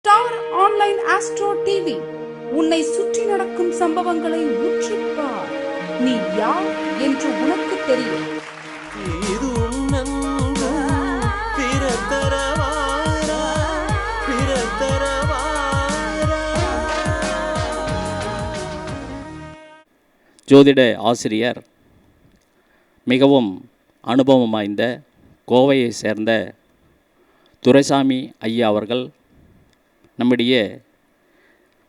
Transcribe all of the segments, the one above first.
Star online astro TV உன்னை சுற்றி நடக்கும் சம்பவங்களை உற்றுப்பார். நீ யார் என்று உனக்கு தெரியும். ஜோதிட ஆசிரியர், மிகவும் அனுபவம் வாய்ந்த கோவையை சேர்ந்த துரைசாமி ஐயா அவர்கள் நம்முடைய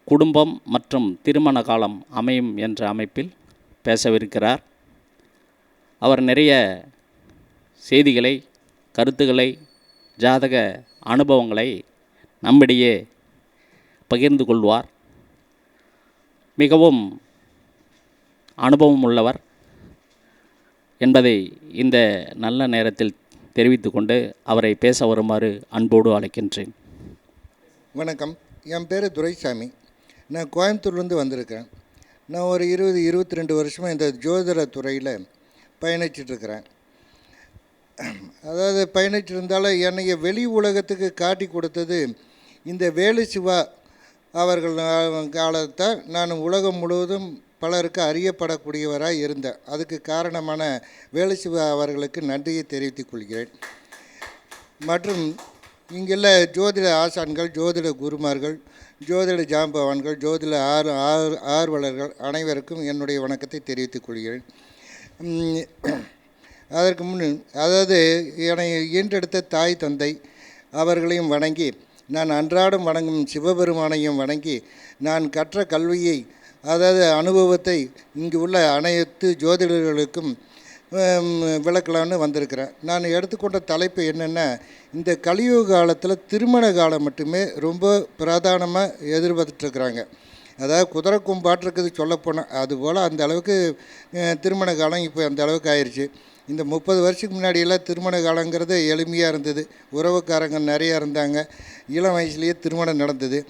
குடும்பம் மற்றும் திருமண காலம் அமையும் என்ற அமைப்பில் பேசவிருக்கிறார். அவர் நிறைய செய்திகளை, கருத்துக்களை, ஜாதக அனுபவங்களை நம்மிடையே பகிர்ந்து கொள்வார். மிகவும் அனுபவம் உள்ளவர் என்பதை இந்த நல்ல நேரத்தில் தெரிவித்து கொண்டு அவரை பேச வருமாறு அன்போடு அழைக்கின்றேன். வணக்கம், என் பேர் துரைசாமி. நான் கோயம்புத்தூர்லேருந்து வந்திருக்கேன். நான் ஒரு 22 வருஷமாக இந்த ஜோதிட துறையில் பயணிச்சிட்ருக்கிறேன். அதாவது பயணிச்சிருந்தாலும் என்னைய வெளி உலகத்துக்கு காட்டி கொடுத்தது இந்த வேலு சிவா அவர்கள் காலத்தை நான் உலகம் முழுவதும் பலருக்கு அறியப்படக்கூடியவராக இருந்தேன். அதுக்கு காரணமான வேலு சிவா அவர்களுக்கு நன்றியை தெரிவித்துக் கொள்கிறேன். மற்றும் இங்குள்ள ஜோதிட ஆசான்கள், ஜோதிட குருமார்கள், ஜோதிட ஜாம்பவான்கள், ஜோதிட ஆர்வலர்கள் அனைவருக்கும் என்னுடைய வணக்கத்தை தெரிவித்துக் கொள்கிறேன். அதற்கு முன் அதாவது என்னை ஈன்றெடுத்த தாய் தந்தை அவர்களையும் வணங்கி, நான் அன்றாடம் வணங்கும் சிவபெருமானையும் வணங்கி, நான் கற்ற கல்வியை அதாவது அனுபவத்தை இங்கு உள்ள அனைத்து ஜோதிடர்களுக்கும் விளக்கலான்னு வந்திருக்கிறேன். நான் எடுத்துக்கொண்ட தலைப்பு என்னென்னா, இந்த கலியுக காலத்தில் திருமண காலம் மட்டுமே ரொம்ப பிரதானமாக எதிர்பார்த்துட்ருக்குறாங்க. அதாவது குதிரை கொம்பாட்டிருக்குது சொல்லப்போனால், அதுபோல் அந்த அளவுக்கு திருமண காலம் இப்போ அந்த அளவுக்கு ஆயிடுச்சு. இந்த 30 வருஷத்துக்கு முன்னாடியெல்லாம் திருமண காலங்கிறது எளிமையாக இருந்தது. உறவுக்காரங்க நிறையா இருந்தாங்க, இளம் வயசுலேயே திருமணம் நடந்தது.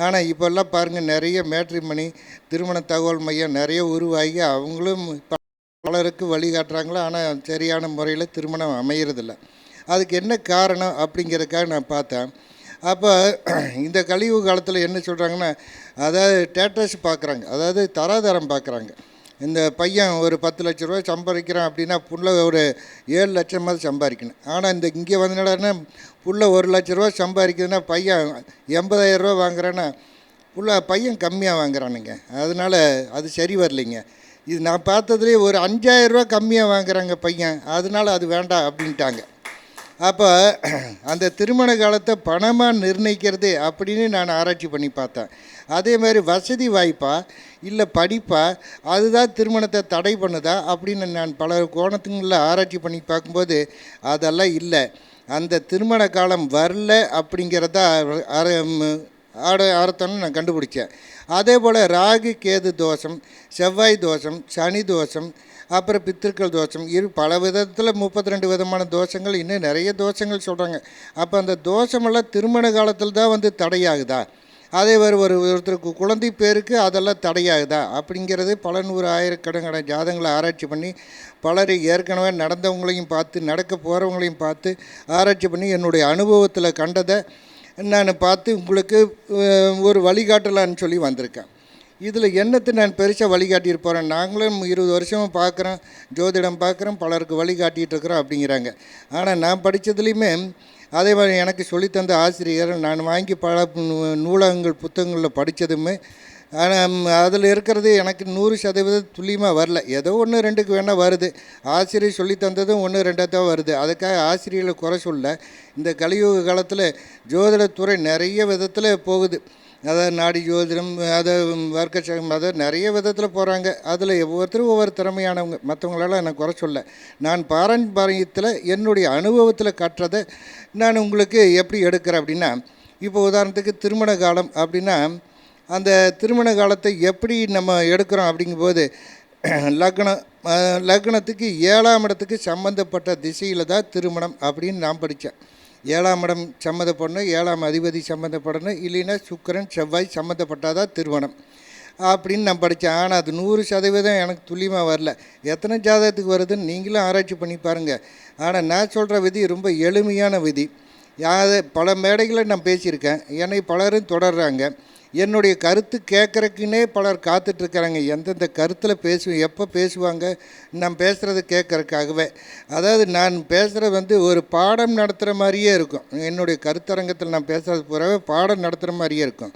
ஆனால் இப்போல்லாம் பாருங்கள், நிறைய மேட்ரிமணி திருமண தகவல் மையம் நிறைய உருவாகி அவங்களும் பலருக்கு வழிகாட்டுறாங்களோ, ஆனால் சரியான முறையில் திருமணம் அமைகிறதில்ல. அதுக்கு என்ன காரணம் அப்படிங்கிறதுக்காக நான் பார்த்தேன். அப்போ இந்த கலியுக காலத்தில் என்ன சொல்கிறாங்கன்னா, அதாவது டேட்டஸ் பார்க்குறாங்க, அதாவது தராதரம் பார்க்குறாங்க. இந்த பையன் ஒரு 10 லட்ச ரூபா சம்பாதிக்கிறான் அப்படின்னா புள்ள ஒரு 7 லட்சமாவது சம்பாதிக்கணும். ஆனால் இந்த இங்கே வந்தனாடனா புள்ள 1 லட்ச ரூபா சம்பாதிக்குதுன்னா பையன் 80,000 ரூபா வாங்குறான்னா பையன் கம்மியாக வாங்குறானுங்க. அதனால் அது சரி வரலைங்க. இது நான் பார்த்ததுலேயே ஒரு 5,000 ரூபா கம்மியாக வாங்குறாங்க பையன், அதனால் அது வேண்டாம் அப்படின்ட்டாங்க. அப்போ அந்த திருமண காலத்தை பணமாக நிர்ணயிக்கிறது அப்படின்னு நான் ஆராய்ச்சி பண்ணி பார்த்தேன். அதே மாதிரி வசதி வாய்ப்பா இல்லை படிப்பா அதுதான் திருமணத்தை தடை பண்ணுதா அப்படின்னு நான் பல கோணத்துங்களில் ஆராய்ச்சி பண்ணி பார்க்கும்போது அதெல்லாம் இல்லை. அந்த திருமண காலம் வரல அப்படிங்கிறதா அர்த்தம்னு நான் கண்டுபிடிச்சேன். அதே போல் ராகு கேது தோஷம், செவ்வாய் தோஷம், சனி தோஷம், அப்புறம் பித்திருக்கள் தோஷம், பல விதத்தில் 32 விதமான தோஷங்கள், இன்னும் நிறைய தோஷங்கள் சொல்கிறாங்க. அப்போ அந்த தோஷமெல்லாம் திருமண காலத்தில் தான் வந்து தடையாகுதா? அதே மாதிரி ஒருத்தருக்கு குழந்தை பேருக்கு அதெல்லாம் தடையாகுதா அப்படிங்கிறது பல நூறு ஆயிரக்கணக்கான ஜாதகங்களை ஆராய்ச்சி பண்ணி பலர் ஏற்கனவே நடந்தவங்களையும் பார்த்து நடக்க போகிறவங்களையும் பார்த்து ஆராய்ச்சி பண்ணி என்னுடைய அனுபவத்தில் கண்டதை நான் பார்த்து உங்களுக்கு ஒரு வழிகாட்டலான்னு சொல்லி வந்திருக்கேன். இதில் என்னத்தை நான் பெருசாக வழிகாட்டிட்டு போகிறேன். நாங்களும் 20 வருஷமாக பார்க்குறோம், ஜோதிடம் பார்க்குறோம், பலருக்கு வழிகாட்டிகிட்டு இருக்கிறோம் அப்படிங்கிறாங்க. ஆனால் நான் படித்ததுலேயுமே அதே மாதிரி எனக்கு சொல்லித்தந்த ஆசிரியர், நான் வாங்கி பல நூலகங்கள் புத்தகங்களில் படித்ததுமே, ஆனால் அதில் இருக்கிறது எனக்கு 100% துல்லியமாக வரல. ஏதோ 1-2க்கு வேணால் வருது. ஆசிரியர் சொல்லித்தந்ததும் 1-2 தான் வருது. அதுக்காக ஆசிரியர்களை குறை சொல்ல. இந்த கலியுக காலத்தில் ஜோதிடத்துறை நிறைய விதத்தில் போகுது. அதாவது நாடி ஜோதிடம், அதை வர்க்கச்சகம், அதை நிறைய விதத்தில் போகிறாங்க. அதில் ஒவ்வொருத்தரும் ஒவ்வொரு திறமையானவங்க, மற்றவங்களெல்லாம் நான் குறை சொல்ல. நான் பாரம்பரியத்தில் என்னுடைய அனுபவத்தில் கற்றதை நான் உங்களுக்கு எப்படி எடுக்கிறேன் அப்படின்னா, இப்போ உதாரணத்துக்கு திருமண காலம் அப்படின்னா, அந்த திருமண காலத்தை எப்படி நம்ம எடுக்கிறோம் அப்படிங்கும்போது லக்னத்துக்கு 7ஆம் இடத்துக்கு சம்மந்தப்பட்ட திசையில் தான் திருமணம் அப்படின்னு நான் படித்தேன். 7ஆம் இடம் சம்மந்தப்படணும், 7ஆம் அதிபதி சம்மந்தப்படணும், இல்லைன்னா சுக்கிரன் செவ்வாய் சம்மந்தப்பட்டால் தான் திருமணம் அப்படின்னு நான் படித்தேன். ஆனால் அது 100% எனக்கு துல்லியமாக வரல. எத்தனை ஜாதகத்துக்கு வருதுன்னு நீங்களும் ஆராய்ச்சி பண்ணி பாருங்கள். ஆனால் நான் சொல்கிற விதி ரொம்ப எளிமையான விதி. பல மேடைகளில் நான் பேசியிருக்கேன். என்னை பலரும் தொடர்றாங்க. என்னுடைய கருத்து கேட்குறக்குன்னே பலர் காத்துட்ருக்குறாங்க. எந்தெந்த கருத்தில் எப்போ பேசுவாங்க நான் பேசுகிறத கேட்குறக்காகவே. அதாவது நான் பேசுகிறது ஒரு பாடம் நடத்துகிற மாதிரியே இருக்கும். என்னுடைய கருத்தரங்கத்தில் நான் பேசுகிறது பூராவே பாடம் நடத்துகிற மாதிரியே இருக்கும்.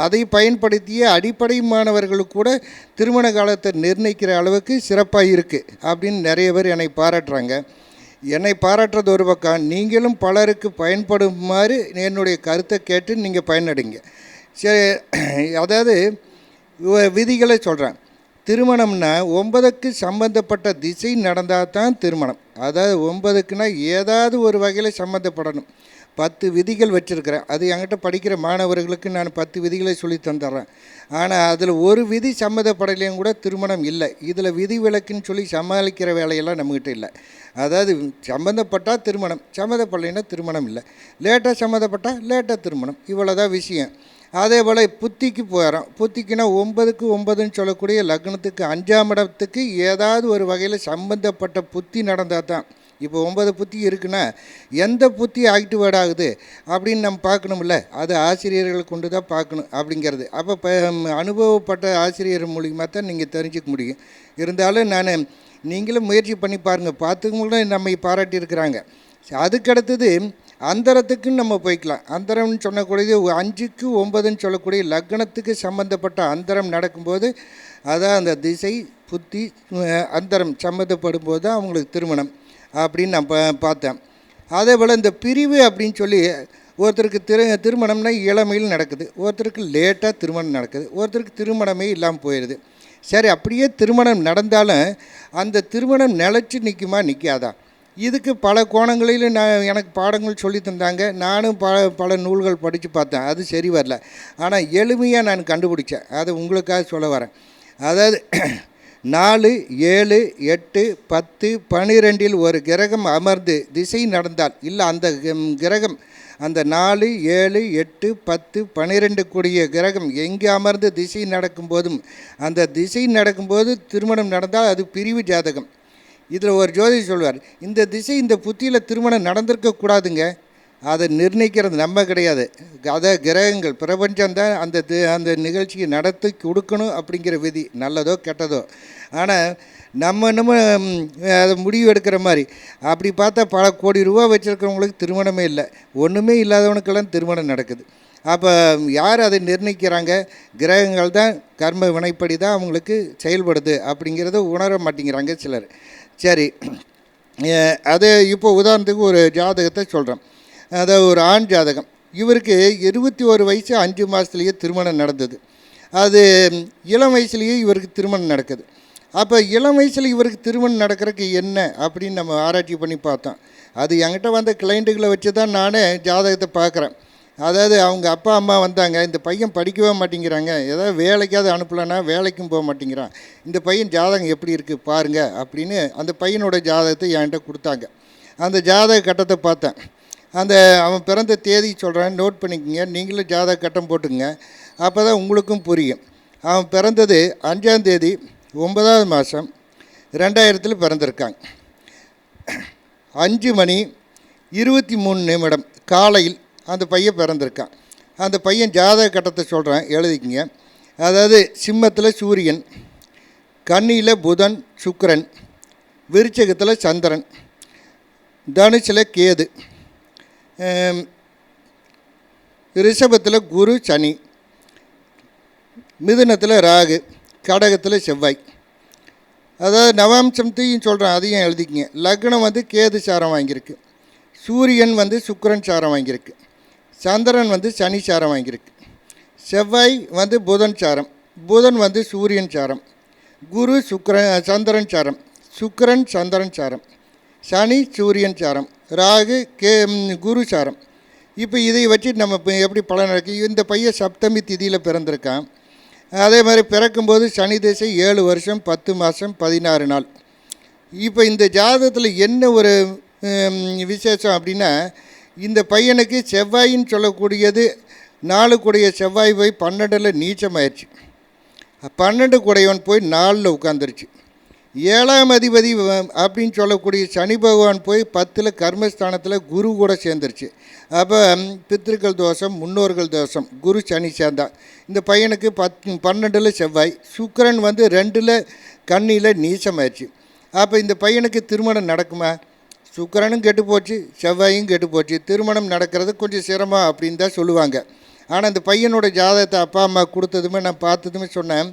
அதை பயன்படுத்திய அடிப்படை மாணவர்களுக்கு கூட திருமண காலத்தை நிர்ணயிக்கிற அளவுக்கு சிறப்பாக இருக்குது அப்படின்னு நிறைய பேர் என்னை பாராட்டுறாங்க. என்னை பாராட்டுறது ஒரு பக்கம், நீங்களும் பலருக்கு பயன்படுமாறு என்னுடைய கருத்தை கேட்டு நீங்கள் பயனடைங்க. சரி, அதாவது விதிகளை சொல்கிறேன். திருமணம்னா 9க்கு சம்மந்தப்பட்ட திசை நடந்தால் தான் திருமணம். அதாவது 9க்குன்னா ஏதாவது ஒரு வகையில் சம்மந்தப்படணும். 10 விதிகள் வச்சுருக்கிறேன். அது என்கிட்ட படிக்கிற மாணவர்களுக்கு நான் 10 விதிகளை சொல்லி தந்துடுறேன். ஆனால் அதில் ஒரு விதி சம்மந்தப்படலையும் கூட திருமணம் இல்லை. இதில் விதி விலக்குன்னு சொல்லி சமாளிக்கிற வேலையெல்லாம் நம்மக்கிட்ட இல்லை. அதாவது சம்மந்தப்பட்டால் திருமணம், சம்மந்தப்படலைன்னா திருமணம் இல்லை. லேட்டாக சம்மந்தப்பட்டால் லேட்டாக திருமணம், இவ்வளோதான் விஷயம். அதே போல் புத்திக்கு போகிறோம். புத்திக்குன்னா 9க்கு 9ன்னு சொல்லக்கூடிய லக்னத்துக்கு 5ஆம் இடத்துக்கு ஏதாவது ஒரு வகையில் சம்மந்தப்பட்ட புத்தி நடந்தால் தான். இப்போ 9 புத்தி இருக்குன்னா எந்த புத்தி ஆக்டிவேட் ஆகுது அப்படின்னு நம்ம பார்க்கணும்ல. அது ஆசிரியர்களை கொண்டு தான் பார்க்கணும் அப்படிங்கிறது. அப்போ அனுபவப்பட்ட ஆசிரியர் மூலியமாக தான் நீங்கள் தெரிஞ்சுக்க முடியும். இருந்தாலும் நீங்களும் முயற்சி பண்ணி பாருங்கள். பார்த்துக்கவங்களும் நம்மை பாராட்டியிருக்கிறாங்க. அதுக்கடுத்தது அந்தரத்துக்குன்னு நம்ம போய்க்கலாம். அந்தரம்னு சொல்லக்கூடியது 5க்கு 9ன்னு சொல்லக்கூடிய லக்னத்துக்கு சம்மந்தப்பட்ட அந்தரம் நடக்கும்போது, அதான் அந்த திசை புத்தி அந்தரம் சம்மந்தப்படும் போது தான் அவங்களுக்கு திருமணம் அப்படின்னு நான் பார்த்தேன். அதே போல் இந்த பிரிவு அப்படின்னு சொல்லி ஒருத்தருக்கு திருமணம்னா இளமையில் நடக்குது, ஒருத்தருக்கு லேட்டாக திருமணம் நடக்குது, ஒருத்தருக்கு திருமணமே இல்லாமல் போயிடுது. சரி, அப்படியே திருமணம் நடந்தாலும் அந்த திருமணம் நிலச்சி நிற்குமா நிற்காதா? இதுக்கு பல கோணங்களில் எனக்கு பாடங்கள் சொல்லி தந்தாங்க. நானும் பல நூல்கள் படித்து பார்த்தேன். அது சரி வரல. ஆனால் எளிமையாக நான் கண்டுபிடிச்சேன். அதை உங்களுக்காக சொல்ல வரேன். அதாவது 4, 7, 8, 10, 12 ஒரு கிரகம் அமர்ந்து திசை நடந்தால், இல்லை அந்த கிரகம் அந்த 4, 7, 8, 10, 12 கூடிய கிரகம் எங்கே அமர்ந்து திசை நடக்கும்போதும் அந்த திசை நடக்கும்போது திருமணம் நடந்தால் அது பிரிவு ஜாதகம். இதில் ஒரு ஜோதிடர் சொல்வார், இந்த திசை இந்த புத்தியில் திருமணம் நடந்திருக்கக்கூடாதுங்க. அதை நிர்ணயிக்கிறது நம்ம கிடையாது. அதை கிரகங்கள் பிரபஞ்சம்தான் அந்த நிகழ்ச்சியை நடத்தி கொடுக்கணும் அப்படிங்கிற விதி, நல்லதோ கெட்டதோ. ஆனால் நம்ம அதை முடிவு எடுக்கிற மாதிரி அப்படி பார்த்தா பல கோடி ரூபா வச்சுருக்கிறவங்களுக்கு திருமணமே இல்லை. ஒன்றுமே இல்லாதவனுக்கெல்லாம் திருமணம் நடக்குது. அப்போ யார் அதை நிர்ணயிக்கிறாங்க? கிரகங்கள் தான், கர்ம வினைப்படி தான் அவங்களுக்கு செயல்படுது அப்படிங்கிறத உணர மாட்டேங்கிறாங்க சிலர். சரி, அது இப்போ உதாரணத்துக்கு ஒரு ஜாதகத்தை சொல்கிறேன். அதாவது ஒரு ஆண் ஜாதகம். இவருக்கு 21 வயசு 5 மாதத்துலேயே திருமணம் நடந்தது. அது இளம் வயசுலேயே இவருக்கு திருமணம் நடக்குது. அப்போ இளம் வயசில் இவருக்கு திருமணம் நடக்கிறதுக்கு என்ன அப்படின்னு நம்ம ஆராய்ச்சி பண்ணி பார்த்தோம். அது என்கிட்ட வந்த கிளைண்ட்டுகளை வச்சு தான் நானே ஜாதகத்தை பார்க்குறேன். அதாவது அவங்க அப்பா அம்மா வந்தாங்க, இந்த பையன் படிக்கவே மாட்டேங்கிறாங்க, ஏதாவது வேலைக்காவது அனுப்பலைன்னா வேலைக்கும் போக மாட்டேங்கிறான், இந்த பையன் ஜாதகம் எப்படி இருக்குது பாருங்கள் அப்படின்னு அந்த பையனோட ஜாதகத்தை என்கிட்ட கொடுத்தாங்க. அந்த ஜாதக கட்டத்தை பார்த்தேன். அவன் பிறந்த தேதி சொல்கிறேன், நோட் பண்ணிக்கோங்க. நீங்களும் ஜாதக கட்டம் போட்டுங்க, அப்போ தான் உங்களுக்கும் புரியும். அவன் பிறந்தது 5ஆம் தேதி 9ஆவது மாதம் 2000 பிறந்திருக்காங்க. 5 மணி 23 நிமிடம் காலையில் அந்த பையன் பிறந்திருக்கான். அந்த பையன் ஜாதக கட்டத்தை சொல்கிறேன், எழுதிக்கிங்க. அதாவது சிம்மத்தில் சூரியன், கன்னியில் புதன் சுக்கிரன், விருச்சகத்தில் சந்திரன், தனுசில் கேது, ரிஷபத்தில் குரு சனி, மிதுனத்தில் ராகு, கடகத்தில் செவ்வாய். அதாவது நவாம்சத்தையும் சொல்கிறேன், அதையும் எழுதிக்கிங்க. லக்னம் கேது சாரம் வாங்கியிருக்கு, சூரியன் சுக்கிரன் சாரம் வாங்கியிருக்கு, சந்திரன் சனி சாரம் வாங்கியிருக்கு, செவ்வாய் புதன் சாரம், புதன் சூரியன் சாரம், குரு சந்திரன் சாரம், சுக்கிரன் சந்திரன் சாரம், சனி சூரியன் சாரம், ராகு குரு சாரம். இப்போ இதை வச்சு நம்ம எப்படி பலன் நடக்கு? இந்த பையன் சப்தமி திதியில் பிறந்திருக்கான். அதே மாதிரி பிறக்கும்போது சனி திசை 7 வருஷம் 10 மாதம் 16 நாள். இப்போ இந்த ஜாதகத்தில் என்ன ஒரு விசேஷம் அப்படின்னா, இந்த பையனுக்கு செவ்வாயின்னு சொல்லக்கூடியது 4 கூடைய செவ்வாய் போய் 12ல் நீச்சமாயிடுச்சு. 12 கூடையவன் போய் 4ல் உட்காந்துருச்சு. 7ஆம் அதிபதி அப்படின்னு சொல்லக்கூடிய சனி பகவான் போய் 10ல் கர்மஸ்தானத்தில் குரு கூட சேர்ந்துருச்சு. அப்போ பித்திருக்கள் தோஷம், முன்னோர்கள் தோஷம், குரு சனி சேர்ந்தா. இந்த பையனுக்கு 12ல் செவ்வாய், சுக்கிரன் வந்து 2ல் கன்னியில் நீச்சமாயிடுச்சு. அப்போ இந்த பையனுக்கு திருமணம் நடக்குமா? சுக்கிரனும் கெட்டு போச்சு, செவ்வாயும் கெட்டு போச்சு. திருமணம் நடக்கிறது கொஞ்சம் சிரமம் அப்படின்னு தான் சொல்லுவாங்க. ஆனால் இந்த பையனோட ஜாதகத்தை அப்பா அம்மா கொடுத்ததுமே நான் பார்த்ததுமே சொன்னேன்,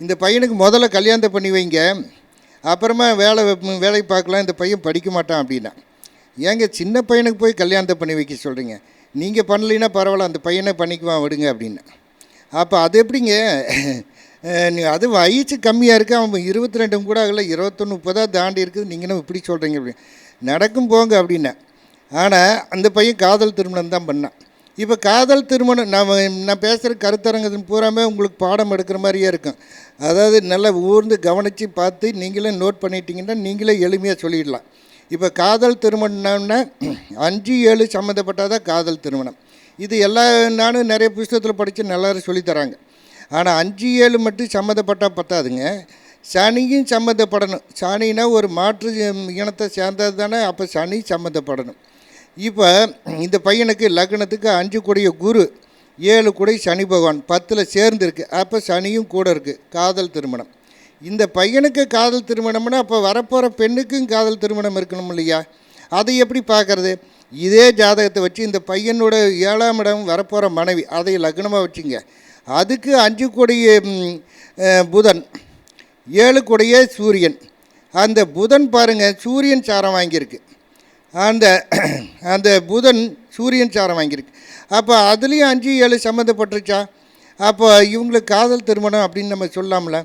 இந்த பையனுக்கு முதல்ல கல்யாணத்தை பண்ணி வைங்க, அப்புறமா வேலை பார்க்கலாம், இந்த பையன் படிக்க மாட்டான் அப்படின்னா. ஏங்க சின்ன பையனுக்கு போய் கல்யாணத்தை பண்ணி வைக்க சொல்கிறீங்க? நீங்கள் பண்ணலைன்னா பரவாயில்ல, அந்த பையனை பண்ணிக்குவான் விடுங்க அப்படின்னு. அப்போ அது எப்படிங்க? அது வயசு கம்மியாக இருக்குது, அவன் 22 கூட ஆகலை, 21 30 தாண்டி இருக்குது, நீங்களும் இப்படி சொல்கிறீங்க அப்படி. நடக்கும் போங்க அப்படின்னா. ஆனால் அந்த பையன் காதல் திருமணம் தான் பண்ணான். இப்போ காதல் திருமணம் நான் பேசுகிற கருத்தரங்கத்தின் பூராமே உங்களுக்கு பாடம் எடுக்கிற மாதிரியே இருக்கும். அதாவது நல்லா ஊர்ந்து கவனித்து பார்த்து நீங்களே நோட் பண்ணிட்டீங்கன்னா நீங்களே எளிமையாக சொல்லிடலாம். இப்போ காதல் திருமணம்னா 5 7 சம்மந்தப்பட்டால் தான் காதல் திருமணம். இது நானும் நிறைய புத்தகத்தில் படித்து நல்லாரும் சொல்லித்தராங்க. ஆனால் 5 7 மட்டும் சம்மந்தப்பட்டால் பத்தாதுங்க, சனியும் சம்மந்தப்படணும். சனினா ஒரு மாற்று இனத்தை சேர்ந்தது தானே, அப்போ சனி சம்மந்தப்படணும். இப்போ இந்த பையனுக்கு லக்னத்துக்கு 5 கூடிய குரு, 7 கூடிய சனி பகவான் 10ல் சேர்ந்துருக்கு. அப்போ சனியும் கூட இருக்குது. காதல் திருமணம். இந்த பையனுக்கு காதல் திருமணம்னா அப்போ வரப்போகிற பெண்ணுக்கும் காதல் திருமணம் இருக்கணும் இல்லையா? அதை எப்படி பார்க்குறது? இதே ஜாதகத்தை வச்சு இந்த பையனோட 7ஆம் இடம் வரப்போகிற மனைவி, அதை லக்னமாக வச்சுங்க. அதுக்கு 5 கூடிய புதன், 7 கூடிய சூரியன். அந்த புதன் பாருங்கள் சூரியன் சாரம் வாங்கியிருக்கு. அந்த புதன் சூரியன் சாரம் வாங்கியிருக்கு. அப்போ அதுலேயும் 5 7 சம்மந்தப்பட்டுருச்சா? அப்போ இவங்களுக்கு காதல் திருமணம் அப்படின்னு நம்ம சொல்லாமல.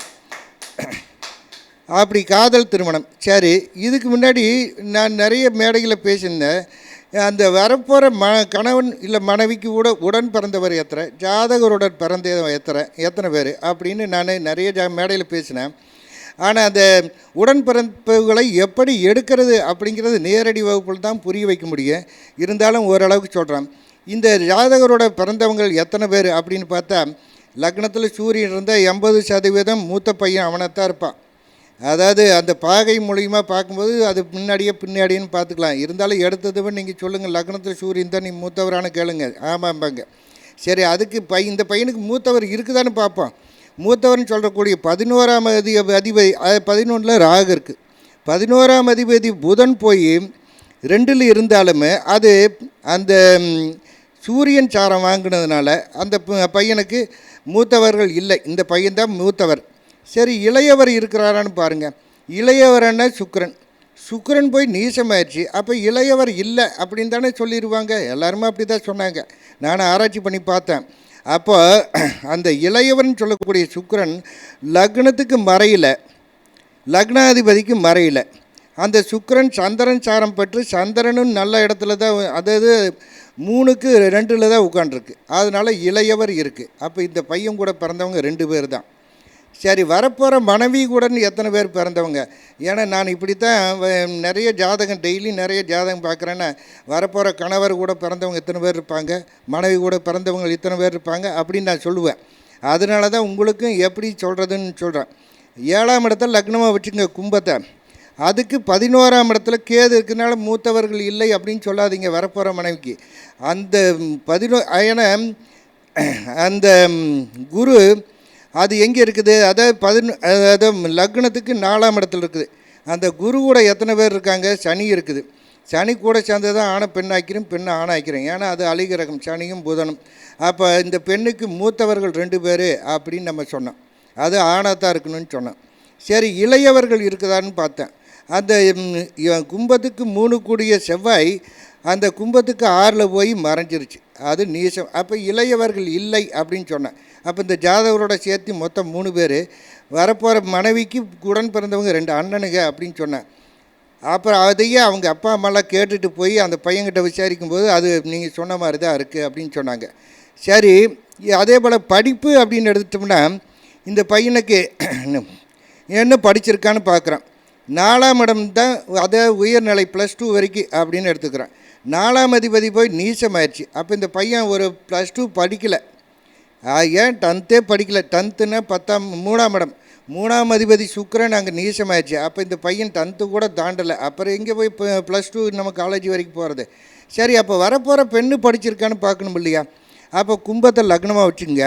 அப்படி காதல் திருமணம் சரி. இதுக்கு முன்னாடி நான் நிறைய மேடையில் பேசியிருந்தேன். அந்த வரப்போகிற கணவன் இல்லை மனைவிக்கு உடன் பிறந்தவர் எத்தனை, ஜாதகருடன் பிறந்த எத்தனை பேர் அப்படின்னு நான் நிறைய மேடையில் பேசினேன். ஆனால் அந்த உடன்பிறப்புகளை எப்படி எடுக்கிறது அப்படிங்கிறது நேரடி வகுப்பில் தான் புரிய வைக்க முடியும். இருந்தாலும் ஓரளவுக்கு சொல்கிறேன். இந்த ஜாதகரோட பிறந்தவங்க எத்தனை பேர் அப்படின்னு பார்த்தா, லக்னத்தில் சூரியன் இருந்தால் 80% மூத்த பையன் அவனைத்தான் இருப்பான். அதாவது அந்த பாகை மூலிமா பார்க்கும்போது அது பின்னாடின்னு பார்த்துக்கலாம். இருந்தாலும் எடுத்ததுமே நீங்கள் சொல்லுங்கள், லக்னத்தில் சூரியன் தான் நீ மூத்தவரானு கேளுங்க. ஆமாம்பாங்க. சரி, அதுக்கு இந்த பையனுக்கு மூத்தவர் இருக்குதான்னு பார்ப்போம். மூத்தவர்னு சொல்லக்கூடிய 11ஆம் அதிபதி 11ல் ராகு இருக்குது. 11ஆம் அதிபதி புதன் போய் 2ல் இருந்தாலுமே அது அந்த சூரியன் சாரம் வாங்கினதுனால அந்த பையனுக்கு மூத்தவர்கள் இல்லை. இந்த பையன்தான் மூத்தவர். சரி, இளையவர் இருக்கிறாரான்னு பாருங்கள். இளையவர்னா சுக்கிரன் போய் நீசமாயிடுச்சு. அப்போ இளையவர் இல்லை அப்படின்னு தானே சொல்லிடுவாங்க. எல்லாருமே அப்படி தான் சொன்னாங்க. நானும் ஆராய்ச்சி பண்ணி பார்த்தேன். அப்போ அந்த இளையவன் சொல்லக்கூடிய சுக்கிரன் லக்னத்துக்கு மறையில், லக்னாதிபதிக்கு மறையில். அந்த சுக்கிரன் சந்திரன் சாரம் பெற்று சந்திரனும் நல்ல இடத்துல தான், அதாவது 3க்கு 2ல் தான் உட்காண்டிருக்கு. அதனால் இளையவர் இருக்குது. அப்போ இந்த பையன் கூட பிறந்தவங்க 2 பேர் தான். சரி, வரப்போகிற மனைவி கூட எத்தனை பேர் பிறந்தவங்க? ஏன்னா நான் இப்படி தான் நிறைய ஜாதகம், டெய்லி நிறைய ஜாதகம் பார்க்குறேன்னா, வரப்போகிற கணவர் கூட பிறந்தவங்க இத்தனை பேர் இருப்பாங்க, மனைவி கூட பிறந்தவங்க இத்தனை பேர் இருப்பாங்க அப்படின்னு நான் சொல்லுவேன். அதனால தான் உங்களுக்கும் எப்படி சொல்கிறதுன்னு சொல்கிறேன். 7ஆம் இடத்துல லக்னமாக வச்சுங்க கும்பத்தை. அதுக்கு 11ஆம் இடத்துல கேது இருக்கிறதுனால மூத்தவர்கள் இல்லை அப்படின்னு சொல்லாதீங்க வரப்போகிற மனைவிக்கு. அந்த ஏன்னா அந்த குரு அது எங்கே இருக்குது? அதாவது லக்னத்துக்கு 4ஆம் இடத்துல இருக்குது. அந்த குருவோட எத்தனை பேர் இருக்காங்க? சனி இருக்குது. சனி கூட சேர்ந்தது தான் ஆணை பெண்ணாக்கிறோம், பெண்ணை ஆணாக்கிறோம். ஏன்னா அது அலிகிரகம், சனியும் புதனும். அப்போ இந்த பெண்ணுக்கு மூத்தவர்கள் 2 பேர் அப்படின்னு நம்ம சொன்னோம். அது ஆணாக தான் இருக்கணும்னு சொன்னோம். சரி, இளையவர்கள் இருக்குதான்னு பார்த்தேன். அந்த கும்பத்துக்கு 3 கூடிய செவ்வாய் அந்த கும்பத்துக்கு 6ல் போய் மறைஞ்சிருச்சு. அது நீசம். அப்போ இளையவர்கள் இல்லை அப்படின்னு சொன்னேன். அப்போ இந்த ஜாதகரோட சேர்த்து மொத்தம் 3 பேர். வரப்போகிற மனைவிக்கு உடன் பிறந்தவங்க 2 அண்ணனுங்க அப்படின்னு சொன்னேன். அப்புறம் அதையே அவங்க அப்பா அம்மாலாம் கேட்டுட்டு போய் அந்த பையன்கிட்ட விசாரிக்கும்போது அது நீங்கள் சொன்ன மாதிரி தான் இருக்குது அப்படின்னு சொன்னாங்க. சரி, அதே போல் படிப்பு அப்படின்னு எடுத்துட்டோம்னா இந்த பையனுக்கு என்ன படிச்சிருக்கான்னு பார்க்குறேன். 4ஆம் இடம் தான், அதை உயர்நிலை +2 வரைக்கும் அப்படின்னு எடுத்துக்கிறேன். 4ஆம் அதிபதி போய் நீசமாயிடுச்சு. அப்போ இந்த பையன் ஒரு +2 படிக்கலை. ஏன் 10த்தே படிக்கலை? 10த்துன்னா 3ஆம் இடம் 3ஆம் அதிபதி சுக்கிரன் அங்கே நீசமாயிடுச்சு. அப்போ இந்த பையன் 10th கூட தாண்டலை. அப்புறம் எங்கே போய் இப்போ +2 நம்ம காலேஜ் வரைக்கும் போகிறது? சரி, அப்போ வரப்போகிற பெண்ணு படிச்சிருக்கான்னு பார்க்கணும் இல்லையா? அப்போ கும்பத்தை லக்னமாக வச்சுங்க.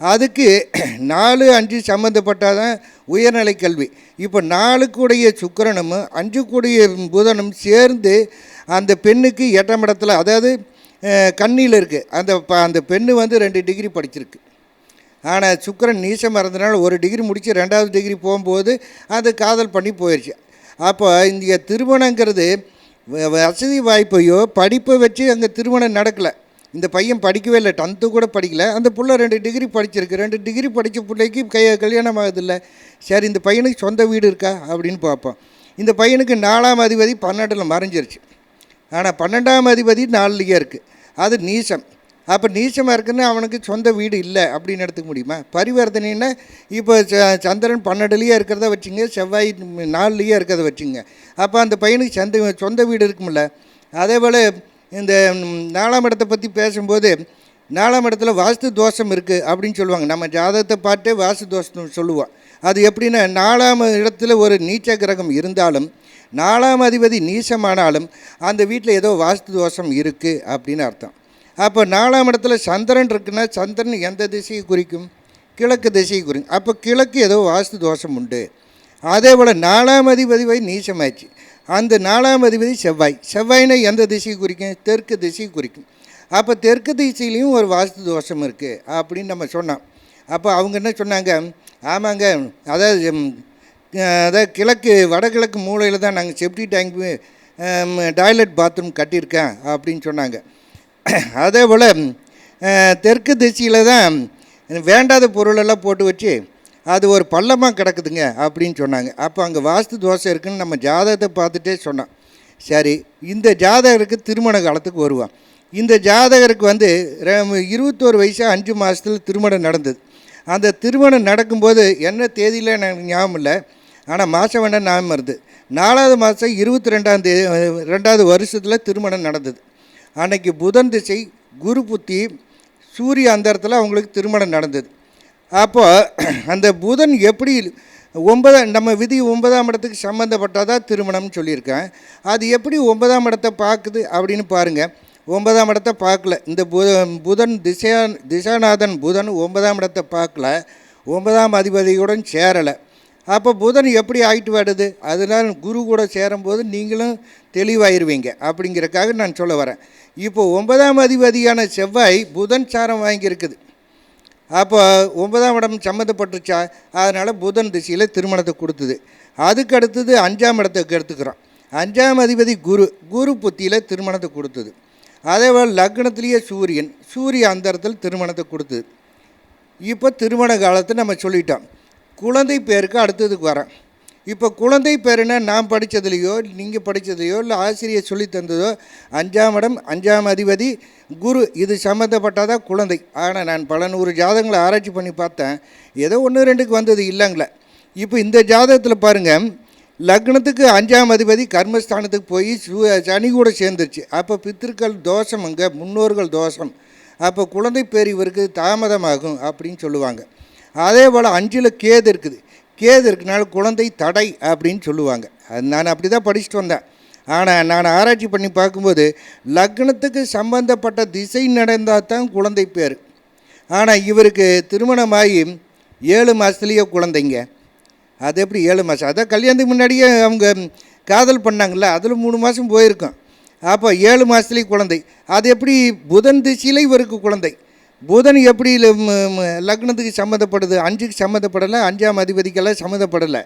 அதுக்கு 4, 5 சம்மந்தப்பட்டால் தான் உயர்நிலை கல்வி. இப்போ 4 கூடிய சுக்கிரனும் 5 கூடிய புதனும் சேர்ந்து அந்த பெண்ணுக்கு 8ஆம் இடத்துல, அதாவது கண்ணியில் இருக்குது. அந்த பெண்ணு வந்து 2 டிகிரி படிச்சிருக்கு. ஆனால் சுக்கிரன் நீசமாக இருந்தனால 1 டிகிரி முடித்து 2வது டிகிரி போகும்போது அது காதல் பண்ணி போயிடுச்சு. அப்போ இங்கே திருமணங்கிறது வசதி வாய்ப்பையோ படிப்பை வச்சு அங்கே திருமணம் நடக்கலை. இந்த பையன் படிக்கவே இல்லை, 10th கூட படிக்கலை. அந்த புள்ள 2 டிகிரி படிச்சிருக்கு. 2 டிகிரி படித்த பிள்ளைக்கு கல்யாணம் ஆகுதில்ல. சரி, இந்த பையனுக்கு சொந்த வீடு இருக்கா அப்படின்னு பார்ப்போம். இந்த பையனுக்கு 4ஆம் அதிபதி 12ல் மறைஞ்சிருச்சு. ஆனால் 12ஆம் அதிபதி 4லேயே இருக்குது. அது நீசம். அப்போ நீசமாக இருக்குன்னு அவனுக்கு சொந்த வீடு இல்லை அப்படின்னு எடுத்துக்க முடியுமா? பரிவர்த்தனைன்னா இப்போ சந்திரன் 12லேயே இருக்கிறத வச்சுங்க, செவ்வாய் 4லேயே இருக்கிறத வச்சுங்க. அப்போ அந்த பையனுக்கு சொந்த வீடு இருக்குமில்ல. அதே போல் இந்த 4ஆம் இடத்தை பற்றி பேசும்போது 4ஆம் இடத்துல வாஸ்து தோஷம் இருக்குது அப்படின்னு சொல்லுவாங்க. நம்ம ஜாதகத்தை பார்த்தே வாஸ்து தோஷம் சொல்லுவோம். அது எப்படின்னா, 4ஆம் இடத்துல ஒரு நீச்ச கிரகம் இருந்தாலும் 4ஆம் அதிபதி நீசமானாலும் அந்த வீட்டில் ஏதோ வாஸ்து தோஷம் இருக்குது அப்படின்னு அர்த்தம். அப்போ 4ஆம் இடத்துல சந்திரன் இருக்குன்னா சந்திரன் எந்த திசையை குறிக்கும்? கிழக்கு திசையை குறிக்கும். அப்போ கிழக்கு ஏதோ வாஸ்து தோஷம் உண்டு. அதே போல் 4ஆம் அதிபதி நீசமாயிடுச்சு. அந்த 4ஆம் அதிபதி செவ்வாய்னா எந்த திசையை குறிக்கும்? தெற்கு திசையை குறிக்கும். அப்போ தெற்கு திசையிலையும் ஒரு வாஸ்து தோஷம் இருக்குது அப்படின்னு நம்ம சொன்னோம். அப்போ அவங்க என்ன சொன்னாங்க? ஆமாங்க, அதாவது கிழக்கு வடகிழக்கு மூலையில் தான் நாங்கள் செப்டி டேங்கு டாய்லெட் பாத்ரூம் கட்டியிருக்கேன் அப்படின்னு சொன்னாங்க. அதே போல் தெற்கு திசையில் தான் வேண்டாத பொருளெல்லாம் போட்டு வச்சு அது ஒரு பள்ளமாக கிடக்குதுங்க அப்படின்னு சொன்னாங்க. அப்போ அங்கே வாஸ்து தோஷம் இருக்குதுன்னு நம்ம ஜாதகத்தை பார்த்துட்டே சொன்னோம். சரி, இந்த ஜாதகருக்கு திருமண காலத்துக்கு வருவான். இந்த ஜாதகருக்கு வந்து 21 வயசு 5 மாதத்தில் திருமணம் நடந்தது. அந்த திருமணம் நடக்கும்போது என்ன தேதியில் எனக்கு ஞாபகம் இல்லை, ஆனால் மாதம் வேண்டாம் ஞாபகம் வருது. 4வது மாதம் 22ஆம் தேதி 2வது வருஷத்தில் திருமணம் நடந்தது. அன்றைக்கி புதன் திசை, குரு புத்தி, சூரிய அந்தரத்தில் அவங்களுக்கு திருமணம் நடந்தது. அப்போ அந்த புதன் எப்படி நம்ம விதி 9ஆம் இடத்துக்கு சம்மந்தப்பட்டதாக திருமணம்னு சொல்லியிருக்கேன். அது எப்படி 9ஆம் இடத்தை பார்க்குது அப்படின்னு பாருங்கள். 9ஆம் இடத்தை பார்க்கல. இந்த புதன் திசாநாதன் புதன் 9ஆம் இடத்தை பார்க்கல, 9ஆம் அதிபதியுடன் சேரலை. அப்போ புதன் எப்படி ஆகிட்டு வருது? அதனால் குரு கூட சேரும்போது நீங்களும் தெளிவாயிருவீங்க அப்படிங்கிறக்காக நான் சொல்ல வரேன். இப்போ 9ஆம் அதிபதியான செவ்வாய் புதன் சாரம் வாங்கியிருக்குது. அப்போ 9ஆம் இடம் சம்மந்தப்பட்டுருச்சா? அதனால் புதன் திசையில் திருமணத்தை கொடுத்தது. அதுக்கு அடுத்தது 5ஆம் இடத்துக்கு எடுத்துக்கிறோம். 5ஆம் அதிபதி குரு புத்தியில் திருமணத்தை கொடுத்தது. அதே போல் லக்னத்திலேயே சூரிய அந்தரத்தில் திருமணத்தை கொடுத்தது. இப்போ திருமண காலத்தை நம்ம சொல்லிட்டோம். குழந்தை பேருக்கு அடுத்ததுக்கு வரேன். இப்போ குழந்தை பேருன்னா நான் படித்ததுலையோ நீங்கள் படித்ததையோ இல்லை ஆசிரியர் சொல்லி தந்ததோ 5ஆம் இடம் 5ஆம் அதிபதி குரு இது சம்மந்தப்பட்டதாக குழந்தை. ஆனால் நான் பல 100 ஜாதகங்களை ஆராய்ச்சி பண்ணி பார்த்தேன், ஏதோ 1 2க்கு வந்தது இல்லைங்களே. இப்போ இந்த ஜாதகத்தில் பாருங்கள், லக்னத்துக்கு 5ஆம் அதிபதி கர்மஸ்தானத்துக்கு போய் சனி கூட சேர்ந்துருச்சு. அப்போ பித்திருக்கள் தோஷம், அங்கே முன்னோர்கள் தோஷம். அப்போ குழந்தை பேர் இவருக்கு தாமதமாகும் அப்படின்னு சொல்லுவாங்க. அதே போல் 5ல் கேது இருக்குது. கேது இருக்கனால குழந்தை தடை அப்படின்னு சொல்லுவாங்க. அது நான் அப்படி தான் படிச்சுட்டு வந்தேன். ஆனால் நான் ஆராய்ச்சி பண்ணி பார்க்கும்போது லக்னத்துக்கு சம்பந்தப்பட்ட திசை நடந்தால் தான் குழந்தை பேர். ஆனால் இவருக்கு திருமணமாகி 7 மாதத்துலேயே குழந்தைங்க. அது எப்படி 7 மாதம்? அதான் கல்யாணத்துக்கு முன்னாடியே அவங்க காதல் பண்ணாங்கள்ல, அதில் 3 மாதம் போயிருக்கோம். அப்போ 7 மாதத்துலேயே குழந்தை. அது எப்படி புதன் திசையில் இவருக்கு குழந்தை? புதன் எப்படி லக்னத்துக்கு சம்மந்தப்படுது? 5க்கு சம்மந்தப்படலை, 5ஆம் அதிபதிக்கெல்லாம் சம்மந்தப்படலை.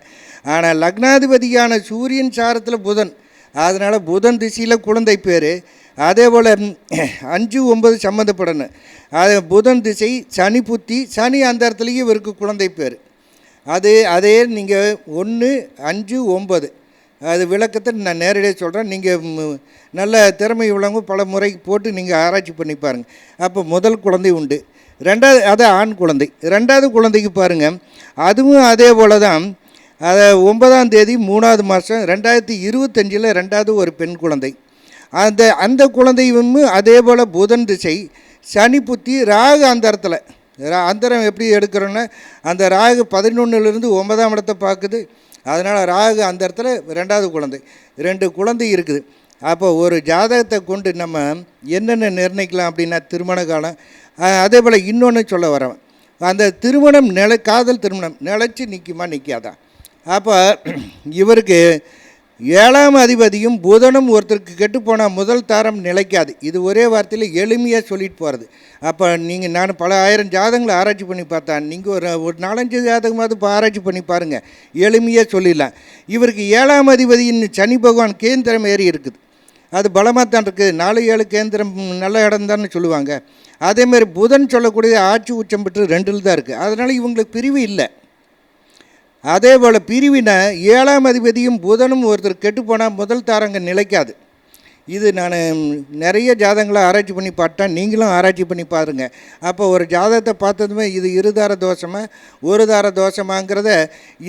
ஆனால் லக்னாதிபதியான சூரியன் சாரத்தில் புதன், அதனால் புதன் திசையில் குழந்தை பேர். அதே போல் 5, 9 சம்மந்தப்படணும். அது புதன் திசை, சனி புத்தி, சனி அந்த இடத்துலையும் இவருக்கு குழந்தை பேர். அதே நீங்கள் 1, 5, 9 அது விளக்கத்தை நான் நேரடியாக சொல்கிறேன். நீங்கள் நல்ல திறமை உள்ளவங்க பல முறை போட்டு நீங்கள் ஆராய்ச்சி பண்ணி பாருங்கள். அப்போ முதல் குழந்தை உண்டு. 2வது அது ஆண் குழந்தை. 2வது குழந்தைக்கு பாருங்கள், அதுவும் அதே போல் தான். அதை 9ஆம் தேதி 3வது மாதம் 2025 2வது ஒரு பெண் குழந்தை. அந்த குழந்தையும் அதே போல் புதன் திசை, சனி புத்தி, ராகு அந்த இடத்துல அந்தரம் எப்படி எடுக்கிறோன்னா அந்த ராகு 11லேருந்து 9ஆம் இடத்தை பார்க்குது. அதனால் ராகு அந்த இடத்துல 2வது குழந்தை, 2 குழந்தை இருக்குது. அப்போ ஒரு ஜாதகத்தை கொண்டு நம்ம என்னென்ன நிர்ணயிக்கலாம் அப்படின்னா திருமண காலம். அதே போல் இன்னொன்று சொல்ல வரேன், அந்த திருமணம் காதல் திருமணம் நிலைச்சி நிற்குமா நிற்காதா. அப்போ இவருக்கு 7ஆம் அதிபதியும் புதனும் ஒருத்தருக்கு கெட்டுப்போனால் முதல் தாரம் நிலைக்காது. இது ஒரே வார்த்தையில் எளிமையாக சொல்லிட்டு போகிறது. அப்போ நான் பல 1000 ஜாதகங்களை ஆராய்ச்சி பண்ணி பார்த்தா நீங்கள் ஒரு 4-5 ஜாதகமாவது இப்போ ஆராய்ச்சி பண்ணி பாருங்கள், எளிமையாக சொல்லிடலாம். இவருக்கு 7ஆம் அதிபதியின் சனி பகவான் கேந்திரம் ஏறி இருக்குது, அது பலமாக தான் இருக்குது. 4-7 கேந்திரம் நல்ல இடம் தான்னு சொல்லுவாங்க. அதேமாதிரி புதன் சொல்லக்கூடிய ஆட்சி உச்சம் பெற்று 2ல் தான் இருக்குது. அதனால் இவங்களுக்கு பிரிவு இல்லை. அதே போல் பிரிவினை 7ஆம் அதிபதியும் புதனும் ஒருத்தர் கெட்டுப்போனால் முதல் தாரங்க நிலைக்காது. இது நான் நிறைய ஜாதகங்களை ஆராய்ச்சி பண்ணி பார்த்தேன், நீங்களும் ஆராய்ச்சி பண்ணி பாருங்கள். அப்போ ஒரு ஜாதகத்தை பார்த்ததுமே இது இருதார தோஷமா ஒரு தார தோஷமாங்கிறத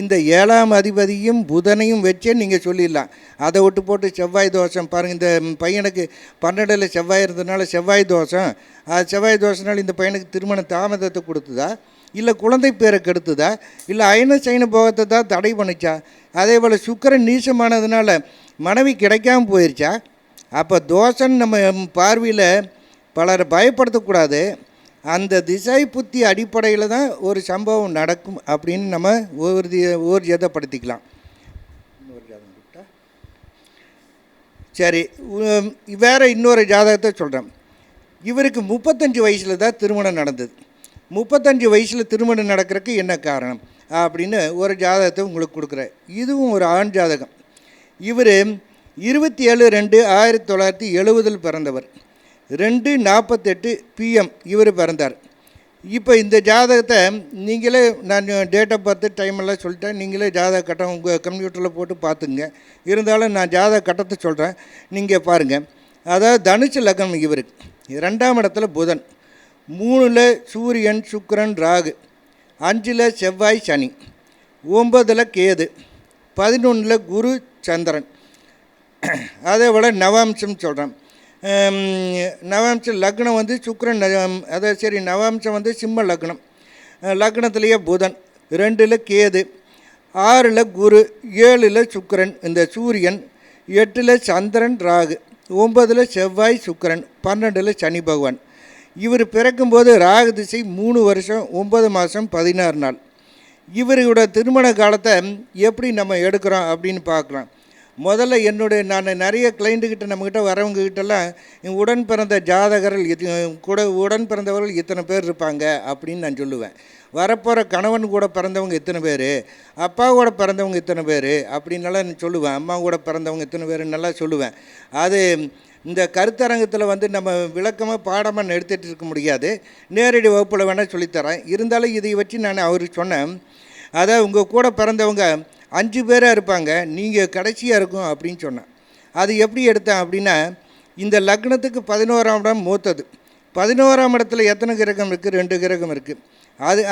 இந்த 7ஆம் அதிபதியும் புதனையும் வச்சே நீங்கள் சொல்லிடலாம். அதை விட்டு போட்டு செவ்வாய் தோஷம் பாருங்கள், இந்த பையனுக்கு 12ல் செவ்வாய் இருந்ததுனால செவ்வாய் தோஷம், செவ்வாய் தோஷனால் இந்த பையனுக்கு திருமண தாமதத்தை கொடுத்துதா, இல்லை குழந்தை பேரை கெடுத்துதா, இல்லை அயன சைன போகத்தை தான் தடை பண்ணிச்சா, அதே போல் சுக்கிரன் நீசமானதுனால மனைவி கிடைக்காம போயிடுச்சா. அப்போ தோஷன்னு நம்ம பார்வையில் பலரை பயப்படுத்தக்கூடாது. அந்த திசை புத்தி அடிப்படையில் தான் ஒரு சம்பவம் நடக்கும் அப்படின்னு நம்ம ஊர்ஜிதப்படுத்திக்கலாம். சரி, வேறு இன்னொரு ஜாதகத்தை சொல்கிறேன். இவருக்கு 35 வயசில் தான் திருமணம் நடந்தது. 35 வயசில் திருமணம் நடக்கிறதுக்கு என்ன காரணம் அப்படின்னு ஒரு ஜாதகத்தை உங்களுக்கு கொடுக்குறேன். இதுவும் ஒரு ஆண் ஜாதகம். இவர் 27/2/1970 பிறந்தவர். 2:48 PM இவர் பிறந்தார். இப்போ இந்த ஜாதகத்தை நீங்களே, நான் டேட் ஆஃப் பர்த் டைமெல்லாம் சொல்லிட்டேன், நீங்களே ஜாதக கட்டம் உங்கள் கம்ப்யூட்டரில் போட்டு பார்த்துங்க. இருந்தாலும் நான் ஜாதக கட்டத்தை சொல்கிறேன், நீங்கள் பாருங்கள். அதாவது தனுசு லக்னம் இவருக்கு, 2ஆம் இடத்துல புதன், 3ல் சூரியன் சுக்கிரன் ராகு, 5ல் செவ்வாய் சனி, 9ல் கேது, 11ல் குரு சந்திரன். அதே போல் நவாம்சம் சொல்கிறேன். நவாம்சம் லக்னம் வந்து சுக்கிரன், அதாவது சரி நவாம்சம் வந்து சிம்ம லக்னம், லக்னத்திலேயே புதன், 2ல் கேது, 6ல் குரு, 7ல் சுக்கிரன் இந்த சூரியன், 8ல் சந்திரன் ராகு, 9ல் செவ்வாய் சுக்கிரன், 12ல் சனி பகவான். இவர் பிறக்கும்போது ராகு திசை 3 வருஷம் 9 மாதம் 16 நாள். இவரோட திருமண காலத்தை எப்படி நம்ம எடுக்கிறோம் அப்படின்னு பார்க்கலாம். முதல்ல நான் நிறைய கிளைண்ட்டுக்கிட்ட நம்மக்கிட்ட வரவங்கக்கிட்டலாம் உடன் பிறந்த ஜாதகர்கள் கூட உடன் பிறந்தவர்கள் இத்தனை பேர் இருப்பாங்க அப்படின்னு நான் சொல்லுவேன். வரப்போகிற கணவன் கூட பிறந்தவங்க இத்தனை பேர், அப்பா கூட பிறந்தவங்க இத்தனை பேர் அப்படின்னலாம் நான் சொல்லுவேன். அம்மா கூட பிறந்தவங்க இத்தனை பேர் நல்லா சொல்லுவேன். அது இந்த கருத்தரங்கத்தில் வந்து நம்ம விளக்கமாக பாடமாக எடுத்துகிட்டு இருக்க முடியாது, நேரடி வகுப்பில் வேணால் சொல்லித்தரேன். இருந்தாலும் இதை வச்சு நான் அவருக்கு சொன்னேன், அதாவது உங்கள் கூட பிறந்தவங்க 5 பேராக இருப்பாங்க, நீங்கள் கடைசியாக இருக்கும் அப்படின்னு சொன்னேன். அது எப்படி எடுத்தேன் அப்படின்னா, இந்த லக்னத்துக்கு 11ஆம் இடம் மூத்தது. 11ஆம் இடத்துல எத்தனை கிரகம் இருக்குது? 2 கிரகம் இருக்குது.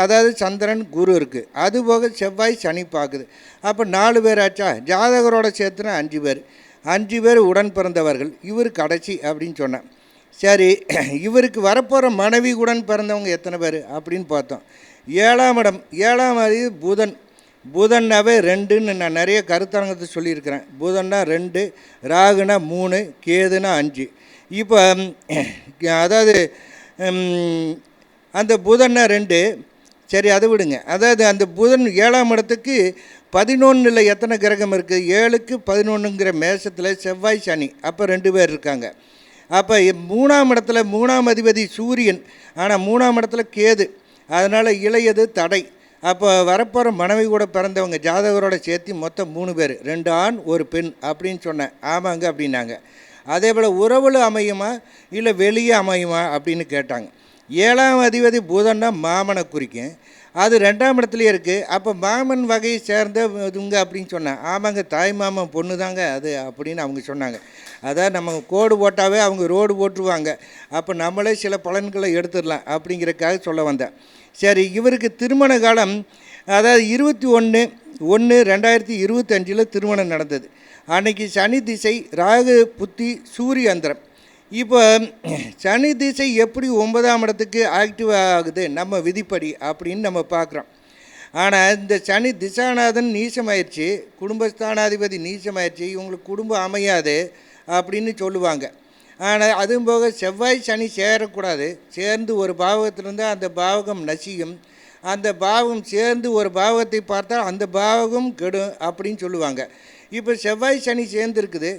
அதாவது சந்திரன் குரு இருக்குது, அதுபோக செவ்வாய் சனி பார்க்குது. அப்போ 4 பேர் ஆச்சா, ஜாதகரோட சேர்த்துனா 5 பேர். 5 பேர் உடன் பிறந்தவர்கள், இவர் கடைசி அப்படின்னு சொன்னேன். சரி, இவருக்கு வரப்போகிற மனைவி உடன் பிறந்தவங்க எத்தனை பேர் அப்படின்னு பார்த்தோம். 7ஆம் இடம், 7ஆம் அதிபதி புதன். புதன்னாவே 2ன்னு நான் நிறைய கருத்தரங்கத்தை சொல்லியிருக்கிறேன். புதன்னா 2, ராகுனா 3, கேதுனா 5. இப்போ அதாவது அந்த புதன்னா 2, சரி அதை விடுங்க. அதாவது அந்த புதன் 7ஆம் இடத்துக்கு 11ல் எத்தனை கிரகம் இருக்குது? 7க்கு 11ங்கிற மேஷத்தில் செவ்வாய் சனி, அப்போ 2 பேர் இருக்காங்க. அப்போ 3ஆம் இடத்துல 3ஆம் அதிபதி சூரியன், ஆனால் 3ஆம் இடத்துல கேது, அதனால் இளையது தடை. அப்போ வரப்போகிற மனைவி கூட பிறந்தவங்க ஜாதகரோட சேர்த்து மொத்தம் 3 பேர், 2 ஆண் 1 பெண் அப்படின்னு சொன்னேன். ஆமாங்க அப்படின்னாங்க. அதே போல் உறவுல அமையுமா இல்லை வெளியே அமையுமா அப்படின்னு கேட்டாங்க. 7ஆம் அதிபதி புதன்னா மாமனை குறிக்கும், அது 2ஆம் இடத்துலையே இருக்குது. அப்போ மாமன் வகையை சேர்ந்தவங்க அப்படின்னு சொன்னேன். ஆமாங்க, தாய் மாமன் பொண்ணு தாங்க அது அப்படின்னு அவங்க சொன்னாங்க. அதான் நம்ம கோடு போட்டாவே அவங்க ரோடு போட்டுருவாங்க, அப்போ நம்மளே சில பலன்களை எடுத்துடலாம் அப்படிங்கிறதுக்காக சொல்ல வந்தேன். சரி, இவருக்கு திருமண காலம் அதாவது 21/1/2025 திருமணம் நடந்தது. அன்றைக்கி சனி திசை, ராகு புத்தி, சூரிய அந்தரம். இப்போ சனி திசை எப்படி 9ஆம் இடத்துக்கு ஆக்டிவ் ஆகுது நம்ம விதிப்படி அப்படின்னு நம்ம பார்க்குறோம். ஆனால் இந்த சனி திசாநாதன் நீசமாயிடுச்சு, குடும்பஸ்தானாதிபதி நீசமாயிடுச்சு, இவங்களுக்கு குடும்பம் அமையாது அப்படின்னு சொல்லுவாங்க. ஆனால் அதுவும் போக செவ்வாய் சனி சேரக்கூடாது, சேர்ந்து ஒரு பாவகத்திலிருந்து அந்த பாவகம் நசியும், அந்த பாவகம் சேர்ந்து ஒரு பாவகத்தை பார்த்தால் அந்த பாவகம் கெடும் அப்படின்னு சொல்லுவாங்க. இப்போ செவ்வாய் சனி சேர்ந்துருக்குது,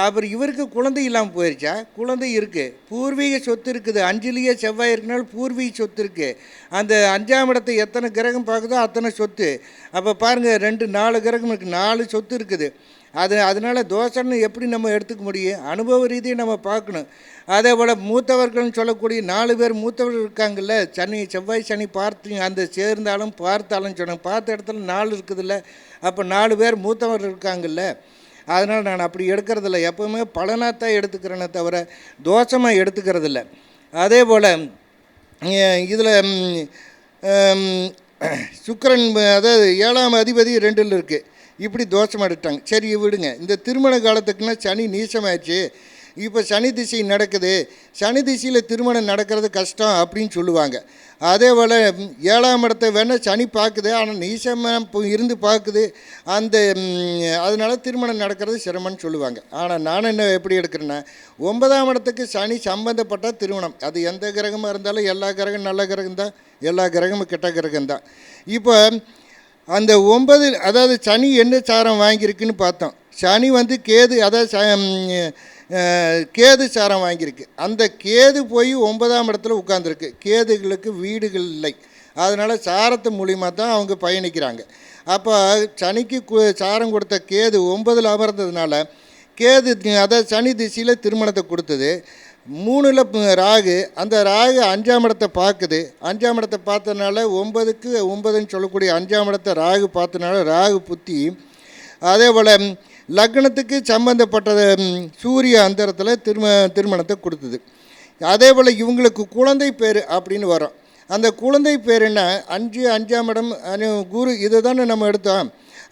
அப்புறம் இவருக்கு குழந்தை இல்லாமல் போயிடுச்சா? குழந்தை இருக்குது, பூர்வீக சொத்து இருக்குது, 5லேயே செவ்வாய் இருக்கனால பூர்வீக சொத்து இருக்குது. அந்த 5ஆம் இடத்தை எத்தனை கிரகம் பார்க்குதோ அத்தனை சொத்து. அப்போ பாருங்கள், 4 கிரகம் இருக்குது, 4 சொத்து இருக்குது. அதனால் தோஷம்னு எப்படி நம்ம எடுத்துக்க முடியும்? அனுபவ ரீதியை நம்ம பார்க்கணும். அதே போல் மூத்தவர்கள்னு சொல்லக்கூடிய 4 பேர் மூத்தவர்கள் இருக்காங்கல்ல, செவ்வாய் சனி பார்த்து அந்த சேர்ந்தாலும் பார்த்தாலும் சொன்னாங்க, பார்த்த இடத்துல 4 இருக்குதுல்ல, அப்போ 4 பேர் மூத்தவர்கள் இருக்காங்கல்ல. அதனால் நான் அப்படி எடுக்கிறதில்ல, எப்போவுமே பலனாத்தான் எடுத்துக்கிறேனே தவிர தோஷமாக எடுத்துக்கிறதில்ல. அதே போல் இதில் சுக்கிரன், அதாவது 7ஆம் அதிபதி 2ல் இருக்குது, இப்படி தோஷம் எடுத்தாங்க. சரி விடுங்க, இந்த திருமண காலத்துக்குன்னா சனி நீசமாயிடுச்சு, இப்போ சனி திசை நடக்குது, சனி திசையில் திருமணம் நடக்கிறது கஷ்டம் அப்படின்னு சொல்லுவாங்க. அதே போல் 7ஆம் இடத்தை வேணால் சனி பார்க்குது, ஆனால் நீசமாக இருந்து பார்க்குது, அதனால் திருமணம் நடக்கிறது சிரமம்னு சொல்லுவாங்க. ஆனால் நான் என்ன எப்படி எடுக்கிறேன்னா, 9ஆம் இடத்துக்கு சனி சம்பந்தப்பட்ட திருமணம், அது எந்த கிரகமாக இருந்தாலும் எல்லா கிரகம் நல்ல கிரகம் தான், எல்லா கிரகமும் கெட்ட கிரகம் தான். இப்போ அந்த 9, அதாவது சனி என்ன சாரம் வாங்கியிருக்குன்னு பார்த்தோம். சனி கேது, அதாவது கேது சாரம் வாங்கியிருக்கு. அந்த கேது போய் 9ஆம் இடத்துல உட்காந்துருக்கு. கேதுகளுக்கு வீடுகள் இல்லை, அதனால் சாரத்து மூலிமா தான் அவங்க பயணிக்கிறாங்க. அப்போ சனிக்கு சாரம் கொடுத்த கேது 9ல் அமர்ந்ததுனால கேது, அதாவது சனி திசையில் திருமணத்தை கொடுத்தது. 3ல் ராகு, அந்த ராகு 5ஆம் இடத்தை பார்க்குது. 5ஆம் இடத்தை பார்த்ததுனால 9க்கு 9ன்னு சொல்லக்கூடிய 5ஆம் இடத்தை ராகு பார்த்ததுனால ராகு புத்தி. அதே போல் லக்னத்துக்கு சம்பந்தப்பட்ட சூரிய அந்தரத்தில் திருமணத்தை கொடுத்தது. அதே போல் இவங்களுக்கு குழந்தை பேர் அப்படின்னு வரும். அந்த குழந்தை பேர் என்ன, 5ஆம் இடம் குரு, இதை தானே நம்ம எடுத்தோம்.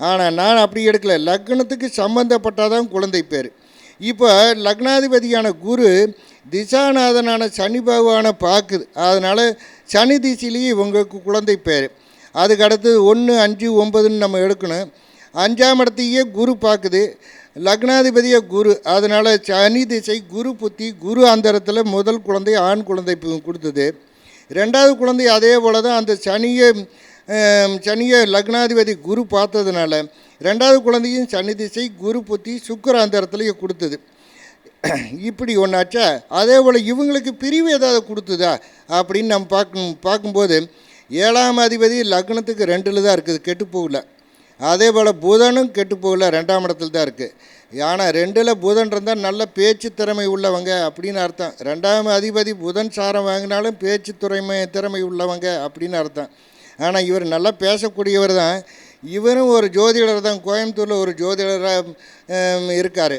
ஆனால் நான் அப்படி எடுக்கலை, லக்னத்துக்கு சம்பந்தப்பட்டாதான் குழந்தை பேர். இப்போ லக்னாதிபதியான குரு திசாநாதனான சனி பகவானை பார்க்குது, அதனால் சனி திசையிலேயே இவங்களுக்கு குழந்தை பேர். அதுக்கு அடுத்து 1, 5, 9ன்னு நம்ம எடுக்கணும். 5ஆம் இடத்தையே குரு பார்க்குது, லக்னாதிபதியை குரு, அதனால் சனி திசை குரு புத்தி, குரு அந்தரத்தில் முதல் குழந்தை ஆண் குழந்தை கொடுத்தது. 2வது குழந்தை அதே போல் தான், அந்த சனியை லக்னாதிபதி குரு பார்த்ததுனால 2வது குழந்தையும் சனி திசை குரு புத்தி சுக்கிர அந்தரத்துலேயே கொடுத்தது. இப்படி ஒன்றாச்சா. அதே போல் இவங்களுக்கு பிரிவு ஏதாவது கொடுத்ததா அப்படின்னு நம்ம பார்க்கும்போது 7ஆம் அதிபதி லக்னத்துக்கு 2ல் தான் இருக்குது, கெட்டு போகல. அதே போல் புதனும் கெட்டு போகல, 2ஆம் இடத்துல தான் இருக்குது. ஆனால் 2ல் புதன் இருந்தால் நல்ல பேச்சு திறமை உள்ளவங்க அப்படின்னு அர்த்தம். 2ஆம் அதிபதி புதன் சாரம் வாங்கினாலும் பேச்சு திறமை உள்ளவங்க அப்படின்னு அர்த்தம். ஆனால் இவர் நல்லா பேசக்கூடியவர் தான். இவரும் ஒரு ஜோதிடர் தான், கோயம்புத்தூரில் ஒரு ஜோதிடராக இருக்கார்.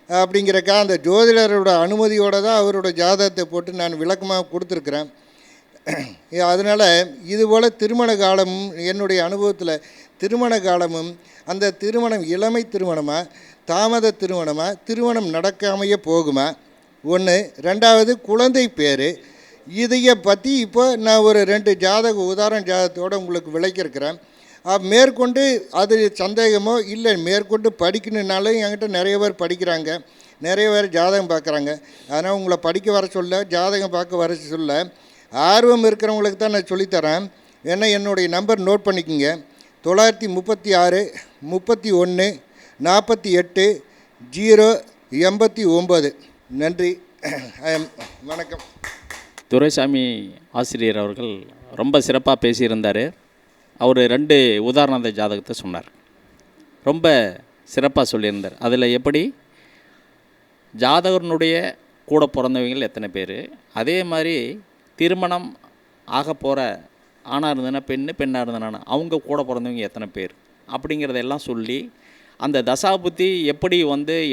அப்படிங்கிறக்கா அந்த ஜோதிடரோட அனுமதியோடு தான் அவரோட ஜாதகத்தை போட்டு நான் விளக்கமாக கொடுத்துருக்குறேன். அதனால் இதுபோல் திருமண காலமும் என்னுடைய அனுபவத்தில் திருமண காலமும், அந்த திருமணம் இளமை திருமணமா தாமத திருமணமா, திருமணம் நடக்காமையே போகுமா, 1. 2வது குழந்தை பேர். இதையை பற்றி இப்போ நான் ஒரு 2 உதாரண ஜாதகத்தோடு உங்களுக்கு விளக்கியிருக்கிறேன். மேற்கொண்டு அது சந்தேகமோ இல்லை மேற்கொண்டு படிக்கணுன்னாலும் என்கிட்ட நிறைய பேர் படிக்கிறாங்க, நிறைய பேர் ஜாதகம் பார்க்குறாங்க. அதனால் உங்களை படிக்க வர சொல்ல, ஜாதகம் பார்க்க வர சொல்ல, ஆர்வம் இருக்கிறவங்களுக்கு தான் நான் சொல்லித்தரேன். ஏன்னா என்னுடைய நம்பர் நோட் பண்ணிக்கோங்க, 936 31 48 089. நன்றி, வணக்கம். துரைசாமி ஆசிரியர் அவர்கள் ரொம்ப சிறப்பாக பேசியிருந்தார். அவர் 2 உதாரண ஜாதகத்தை சொன்னார், ரொம்ப சிறப்பாக சொல்லியிருந்தார். அதில் எப்படி ஜாதகனுடைய கூட பிறந்தவங்க எத்தனை பேர், அதே மாதிரி திருமணம் ஆக போகிற ஆணாக இருந்ததுன்னா பெண்ணாக இருந்ததுன்னா அவங்க கூட பிறந்தவங்க எத்தனை பேர் அப்படிங்கிறதெல்லாம் சொல்லி, அந்த தசாபுத்தி எப்படி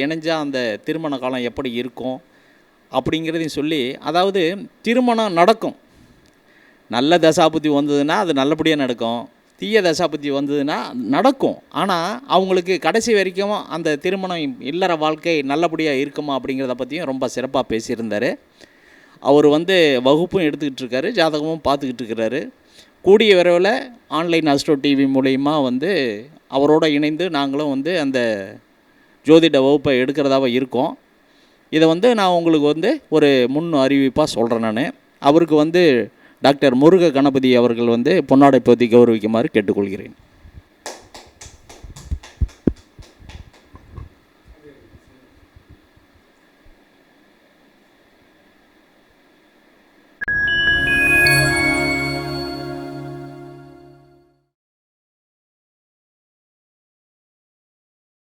இணைஞ்சால் அந்த திருமண காலம் எப்படி இருக்கும் அப்படிங்கிறதையும் சொல்லி, அதாவது திருமணம் நடக்கும், நல்ல தசாபுத்தி வந்ததுன்னா அது நல்லபடியாக நடக்கும், தீய தசாபுத்தி வந்ததுன்னா நடக்கும். ஆனால் அவங்களுக்கு கடைசி வரைக்கும் அந்த திருமணம் இல்லற வாழ்க்கை நல்லபடியாக இருக்குமா அப்படிங்கிறத பற்றியும் ரொம்ப சிறப்பாக பேசியிருந்தார். அவர் வந்து வகுப்பும் எடுத்துக்கிட்டு இருக்காரு, ஜாதகமும் பார்த்துக்கிட்டு இருக்கிறாரு. கூடிய விரைவில் ஆன்லைன் ஆஸ்ட்ரோ டிவி மூலயமா வந்து அவரோடு இணைந்து நாங்களும் வந்து அந்த ஜோதிட வகுப்பை எடுக்கிறதாவே இருக்கோம். இதை வந்து நான் உங்களுக்கு வந்து ஒரு முன் அறிவிப்பாக சொல்கிறேன். நான் அவருக்கு வந்து டாக்டர் முருக கணபதி அவர்கள் வந்து பொன்னாடை போத்தி கௌரவிக்குமாறு கேட்டுக்கொள்கிறேன்.